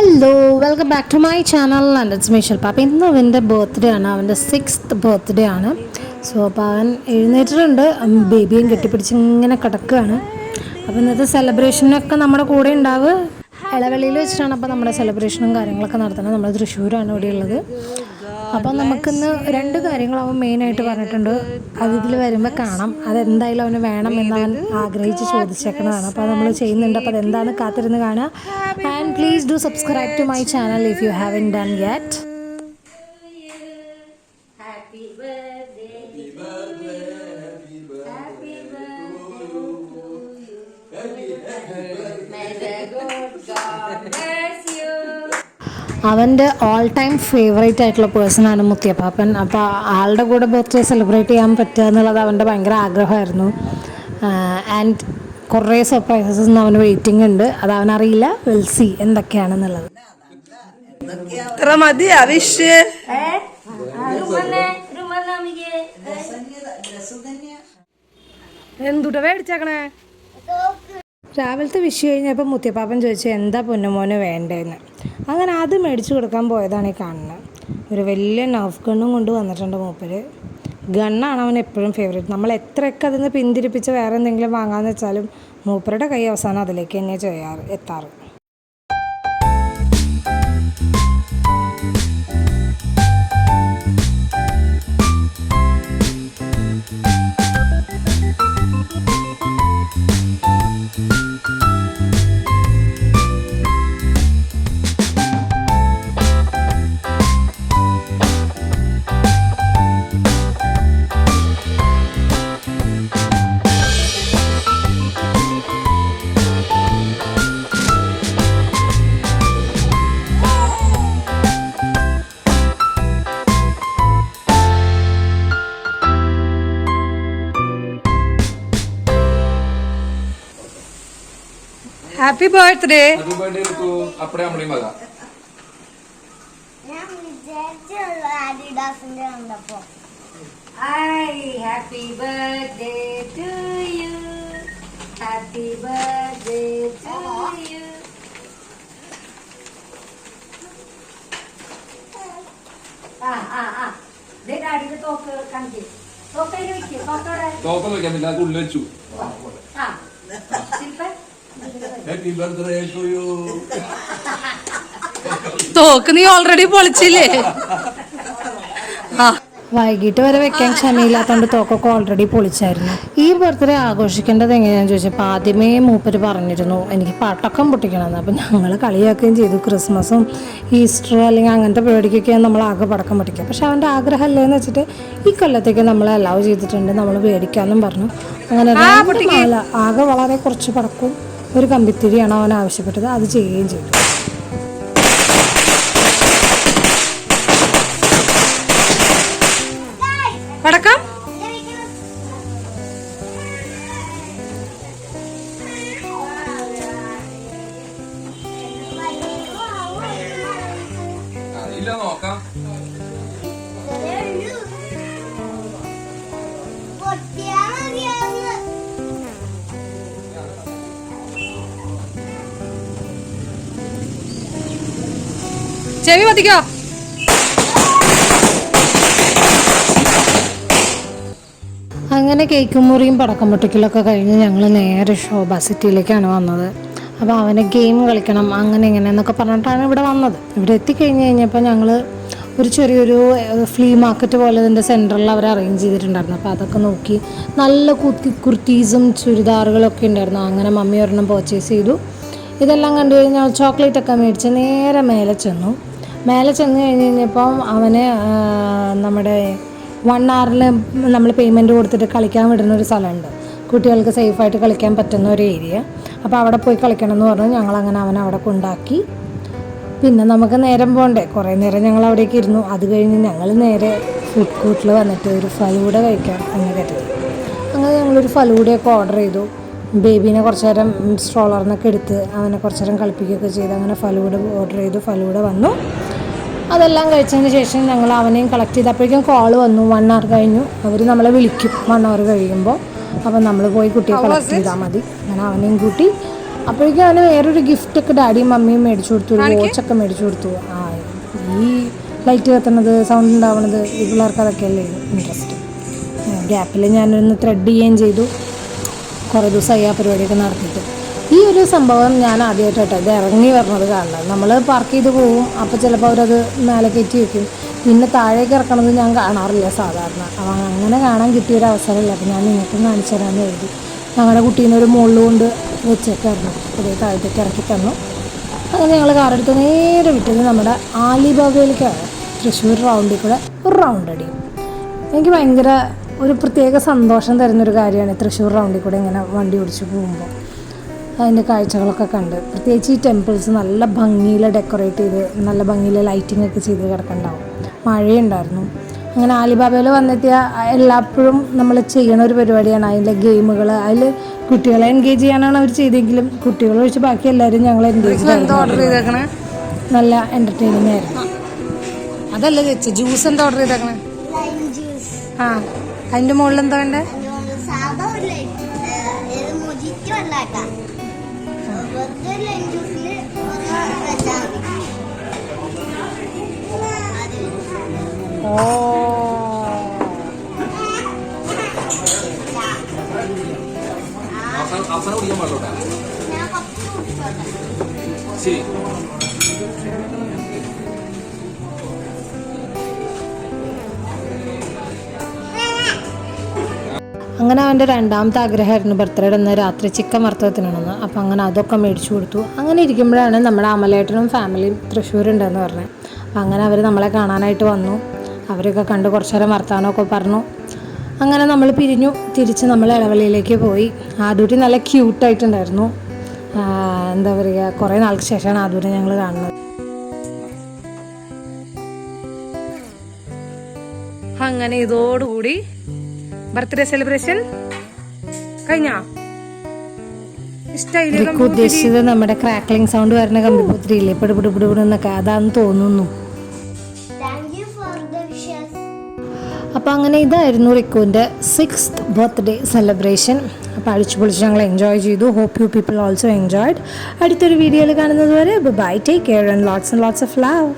Hello, welcome back to my channel and it's me Pappa. ഇന്ന് അവൻ്റെ birthday ആണ്, അവൻ്റെ 6th ബർത്ത്ഡേ ആണ്. സോ അപ്പോൾ അവൻ എഴുന്നേറ്റിട്ടുണ്ട്, ബേബിയും കെട്ടിപ്പിടിച്ച് ഇങ്ങനെ കിടക്കുകയാണ്. അപ്പോൾ ഇന്നത്തെ സെലിബ്രേഷനൊക്കെ നമ്മുടെ കൂടെ ഉണ്ടാവുക ഇളവള്ളിയിൽ വെച്ചിട്ടാണ്. അപ്പോൾ നമ്മുടെ സെലിബ്രേഷനും കാര്യങ്ങളൊക്കെ നടത്തുന്നത്. നമ്മൾ തൃശ്ശൂരാണ് ഇവിടെ ഉള്ളത്. അപ്പം നമുക്കിന്ന് 2 കാര്യങ്ങൾ അവൻ മെയിനായിട്ട് പറഞ്ഞിട്ടുണ്ട്. അത് ഇതിൽ വരുമ്പോൾ കാണാം. അതെന്തായാലും അവന് വേണം എന്നവൻ ആഗ്രഹിച്ച് ചോദിച്ചേക്കുന്നതാണ്. അപ്പോൾ അത് നമ്മൾ ചെയ്യുന്നുണ്ട്. അപ്പോൾ അതെന്താണെന്ന് കാത്തിരുന്ന് കാണുക. And please do subscribe to my channel if you haven't done yet. അവൻ്റെ ഓൾ ടൈം ഫേവറേറ്റ് ആയിട്ടുള്ള പേഴ്സണാണ് മുത്തിയപ്പാപ്പൻ. അപ്പോൾ ആളുടെ കൂടെ ബർത്ത്ഡേ സെലിബ്രേറ്റ് ചെയ്യാൻ പറ്റുക എന്നുള്ളത് അവൻ്റെ ഭയങ്കര ആഗ്രഹമായിരുന്നു. ആൻഡ് കുറേ സർപ്രൈസസ് അവന് വെയിറ്റിംഗ് ഉണ്ട്. അത് അവനറിയില്ല. Will see എന്തൊക്കെയാണെന്നുള്ളത്. എന്തുട്ടാ മേടിച്ചേക്കണേ? രാവിലത്തെ വിഷു കഴിഞ്ഞപ്പോൾ മുത്തിയപ്പാപ്പൻ ചോദിച്ചു എന്താ പൊന്നുമോന് വേണ്ടതെന്ന്. അങ്ങനെ അത് മേടിച്ചു കൊടുക്കാൻ പോയതാണ് ഈ കാണുന്നത്. ഒരു വലിയ നർഫ് ഗണ്ണും കൊണ്ട് വന്നിട്ടുണ്ട് മൂപ്പര്. ഗണ്ണാണ് അവൻ എപ്പോഴും ഫേവറേറ്റ്. നമ്മൾ എത്രയൊക്കെ അതിൽ നിന്ന് പിന്തിരിപ്പിച്ച് വേറെ എന്തെങ്കിലും വാങ്ങാമെന്ന് വെച്ചാലും മൂപ്പരുടെ കൈ അവസാനം അതിലേക്ക് തന്നെ എത്താറ്. Happy birthday. തോക്ക് നീ ഓൾറെഡി പൊളിച്ചില്ലേ? വൈകിട്ട് വരെ വെക്കാൻ ക്ഷമയില്ലാത്തതുകൊണ്ട് തോക്കൊക്കെ ഓൾറെഡി പൊളിച്ചായിരുന്നു. ഈ ബർത്ത്ഡേ ആഘോഷിക്കേണ്ടത് എങ്ങനെയാണെന്ന് ചോദിച്ചപ്പോൾ ആദ്യമേ മൂപ്പര് പറഞ്ഞിരുന്നു എനിക്ക് പടക്കം പൊട്ടിക്കണമെന്ന്. അപ്പം ഞങ്ങൾ കളിയാക്കുകയും ചെയ്തു. ക്രിസ്മസും ഈസ്റ്റർ അല്ലെങ്കിൽ അങ്ങനത്തെ പരിപാടിക്കൊക്കെയാണ് നമ്മൾ ആകെ പടക്കം പൊട്ടിക്കുക. പക്ഷെ അവൻ്റെ ആഗ്രഹമല്ലേ എന്ന് വെച്ചിട്ട് ഈ കൊല്ലത്തേക്ക് നമ്മൾ അലൗ ചെയ്തിട്ടുണ്ട്, നമ്മൾ മേടിക്കാമെന്നും പറഞ്ഞു. അങ്ങനെ ആകെ വളരെ കുറച്ച് പടക്കവും ഒരു കമ്പിത്തിരിയാണ് അവൻ ആവശ്യപ്പെട്ടത്. അത് ചെയ്യുകയും ചെയ്തു. പടക്കം നോക്കാം. ചെവി മതിക്കോ. അങ്ങനെ കേക്ക് മുറിയും പടക്കം പൊട്ടിക്കലൊക്കെ കഴിഞ്ഞ് ഞങ്ങൾ നേരെ ശോഭ സിറ്റിയിലേക്കാണ് വന്നത്. അപ്പോൾ അവന് ഗെയിം കളിക്കണം അങ്ങനെ ഇങ്ങനെ എന്നൊക്കെ പറഞ്ഞിട്ടാണ് ഇവിടെ വന്നത്. ഇവിടെ എത്തിക്കഴിഞ്ഞ് കഴിഞ്ഞപ്പോൾ ഞങ്ങൾ ഒരു ചെറിയൊരു ഫ്ലീ മാർക്കറ്റ് പോലെ ഇതിൻ്റെ സെൻറ്ററിൽ അവർ അറേഞ്ച് ചെയ്തിട്ടുണ്ടായിരുന്നു. അപ്പോൾ അതൊക്കെ നോക്കി നല്ല കുർത്തീസും ചുരിദാറുകളൊക്കെ ഉണ്ടായിരുന്നു. അങ്ങനെ മമ്മി ഒരെണ്ണം പർച്ചേസ് ചെയ്തു. ഇതെല്ലാം കണ്ടു കഴിഞ്ഞാൽ ചോക്ലേറ്റൊക്കെ മേടിച്ച് നേരെ മേലെ ചെന്നു കഴിഞ്ഞപ്പം അവന് നമ്മുടെ 1 hour നമ്മൾ പേയ്മെൻറ്റ് കൊടുത്തിട്ട് കളിക്കാൻ വിടുന്ന ഒരു സ്ഥലമുണ്ട്. കുട്ടികൾക്ക് സേഫായിട്ട് കളിക്കാൻ പറ്റുന്ന ഒരു ഏരിയ. അപ്പോൾ അവിടെ പോയി കളിക്കണം എന്ന് പറഞ്ഞു. ഞങ്ങളങ്ങനെ അവനെ അവിടെ കൊണ്ടാക്കി. പിന്നെ നമുക്ക് നേരം പോകണ്ടേ, കുറേ നേരം ഞങ്ങൾ അവിടേക്ക് ഇരുന്നു. അത് കഴിഞ്ഞ് ഞങ്ങൾ നേരെ ഫുഡ് കോർട്ടിൽ വന്നിട്ട് ഒരു ഫലൂഡ കഴിക്കാം എന്ന് കരുതി. അങ്ങനെ ഞങ്ങളൊരു ഫലൂഡയൊക്കെ ഓർഡർ ചെയ്തു. ബേബീനെ കുറച്ച് നേരം സ്ട്രോളറിനൊക്കെ എടുത്ത് അവനെ കുറച്ച് നേരം കളിപ്പിക്കുകയൊക്കെ ചെയ്ത് അങ്ങനെ ഫലൂഡ ഓർഡർ ചെയ്തു. ഫലൂഡ വന്നു. അതെല്ലാം കഴിച്ചതിന് ശേഷം ഞങ്ങൾ അവനെയും കളക്ട് ചെയ്ത് അപ്പോഴേക്കും കോൾ വന്നു. 1 hour കഴിഞ്ഞു. അവർ നമ്മളെ വിളിക്കും 1 hour കഴിയുമ്പോൾ. അപ്പം നമ്മൾ പോയി കുട്ടിയെ കളക്ട് ചെയ്താൽ മതി. അങ്ങനെ അവനെയും കൂട്ടി അപ്പോഴേക്കും അവന് വേറൊരു ഗിഫ്റ്റൊക്കെ ഡാഡിയും മമ്മിയും മേടിച്ചു കൊടുത്തു, ഒരു വാച്ചൊക്കെ മേടിച്ചു കൊടുത്തു. ഈ ലൈറ്റ് കത്തുന്നത്, സൗണ്ട് ഉണ്ടാവുന്നത്, ഈ പിള്ളേർക്ക് അതൊക്കെയല്ലേ ഇൻട്രസ്റ്റ്. ഗ്യാപ്പിൽ ഞാനൊന്ന് ത്രെഡ് ചെയ്യുകയും ചെയ്തു. കുറേ ദിവസമായി ആ പരിപാടിയൊക്കെ നടത്തിയിട്ട്. ഈ ഒരു സംഭവം ഞാൻ ആദ്യമായിട്ടോ ഇത് ഇറങ്ങി വരുന്നത് കാണുന്നത്. നമ്മൾ പാർക്ക് ചെയ്ത് പോവും, അപ്പോൾ ചിലപ്പോൾ അവരത് മേലെ കയറ്റി വെക്കും. പിന്നെ താഴേക്ക് ഇറക്കണത് ഞാൻ കാണാറില്ല സാധാരണ. അപ്പോൾ അങ്ങനെ കാണാൻ കിട്ടിയൊരു അവസരമില്ല. അപ്പോൾ ഞാൻ നിങ്ങൾക്കും കാണിച്ചു തരാമെന്ന് എഴുതി. ഞങ്ങളുടെ കുട്ടീനെ ഒരു മുകളിൽ കൊണ്ട് വെച്ചേക്കായിരുന്നു. പുതിയ താഴത്തേക്ക് ഇറക്കി തന്നു. അങ്ങനെ ഞങ്ങൾ കാറെടുത്ത് നേരെ വിട്ടത് നമ്മുടെ ആലിബാബയിലേക്കാണ്. തൃശ്ശൂർ റൗണ്ടിൽ കൂടെ ഒരു റൗണ്ട് അടിയും. എനിക്ക് ഭയങ്കര ഒരു പ്രത്യേക സന്തോഷം തരുന്നൊരു കാര്യമാണ് തൃശ്ശൂർ റൗണ്ടിൽ കൂടെ ഇങ്ങനെ വണ്ടി ഓടിച്ച് പോകുമ്പോൾ അതിൻ്റെ കാഴ്ചകളൊക്കെ കണ്ട്. പ്രത്യേകിച്ച് ഈ ടെമ്പിൾസ് നല്ല ഭംഗിയിൽ ഡെക്കറേറ്റ് ചെയ്ത് നല്ല ഭംഗിയിൽ ലൈറ്റിംഗ് ഒക്കെ ചെയ്ത് കിടക്കുന്നുണ്ടാവും. മഴയുണ്ടായിരുന്നു. അങ്ങനെ ആലിബാബയിൽ വന്നെത്തിയ എല്ലായ്പ്പോഴും നമ്മൾ ചെയ്യണ ഒരു പരിപാടിയാണ് അതിലെ ഗെയിമുകൾ. അതിൽ കുട്ടികളെ എൻഗേജ് ചെയ്യാനാണ് അവർ ചെയ്തെങ്കിലും കുട്ടികളെ ഒഴിച്ച് ബാക്കി എല്ലാവരും ഞങ്ങൾ എൻഗേജ് ഓർഡർ ചെയ്തേക്കണേ. നല്ല എൻ്റർടൈനിങ് ആയിരുന്നു. അതല്ല ചേച്ചി, ജ്യൂസ് എന്താ ഓർഡർ ചെയ്തേക്കണേ? ആ, അതിൻ്റെ മുകളിൽ എന്താ വേണ്ടേ? അവസാനം കുടിക്കാൻ പാടില്ല. ശരി. അങ്ങനെ അവൻ്റെ രണ്ടാമത്തെ ആഗ്രഹമായിരുന്നു ബർത്ത്ഡേയുടെ അന്ന് രാത്രി ചിക്കൻ വറുത്തതിനാണെന്ന്. അപ്പോൾ അങ്ങനെ അതൊക്കെ മേടിച്ചു കൊടുത്തു. അങ്ങനെ ഇരിക്കുമ്പോഴാണ് നമ്മുടെ അമലേട്ടനും ഫാമിലിയും തൃശ്ശൂരുണ്ടെന്ന് പറഞ്ഞത്. അപ്പോൾ അങ്ങനെ അവർ നമ്മളെ കാണാനായിട്ട് വന്നു. അവരൊക്കെ കണ്ട് കുറച്ച് നേരം വർത്താനമൊക്കെ പറഞ്ഞു. അങ്ങനെ നമ്മൾ പിരിഞ്ഞു. തിരിച്ച് നമ്മൾ ഇളവള്ളിയിലേക്ക് പോയി. ആദൂരി നല്ല ക്യൂട്ടായിട്ടുണ്ടായിരുന്നു. എന്താ പറയുക, കുറേ നാൾക്ക് ശേഷമാണ് ആദൂരി ഞങ്ങൾ കാണുന്നത്. അങ്ങനെ ഇതോടുകൂടി ബർത്ത്ഡേ സെലിബ്രേഷൻ കഴിഞ്ഞ. ഉദ്ദേശിച്ചത് നമ്മുടെ ക്രാക്ലിംഗ് സൗണ്ട് വരുന്ന കമ്പിപ്പുത്തിരിയില്ലേ, പിടിപിടിപിടിപിടുന്നൊക്കെ, അതാന്ന് തോന്നുന്നു. അപ്പോൾ അങ്ങനെ ഇതായിരുന്നു റിക്കുവിൻ്റെ 6th ബർത്ത്ഡേ സെലിബ്രേഷൻ. അപ്പോൾ അടിച്ചു പൊളിച്ച് ഞങ്ങൾ എൻജോയ് ചെയ്തു. Hope you people also enjoyed. അടുത്തൊരു വീഡിയോയിൽ കാണുന്നത് വരെ bye, take care and lots of love.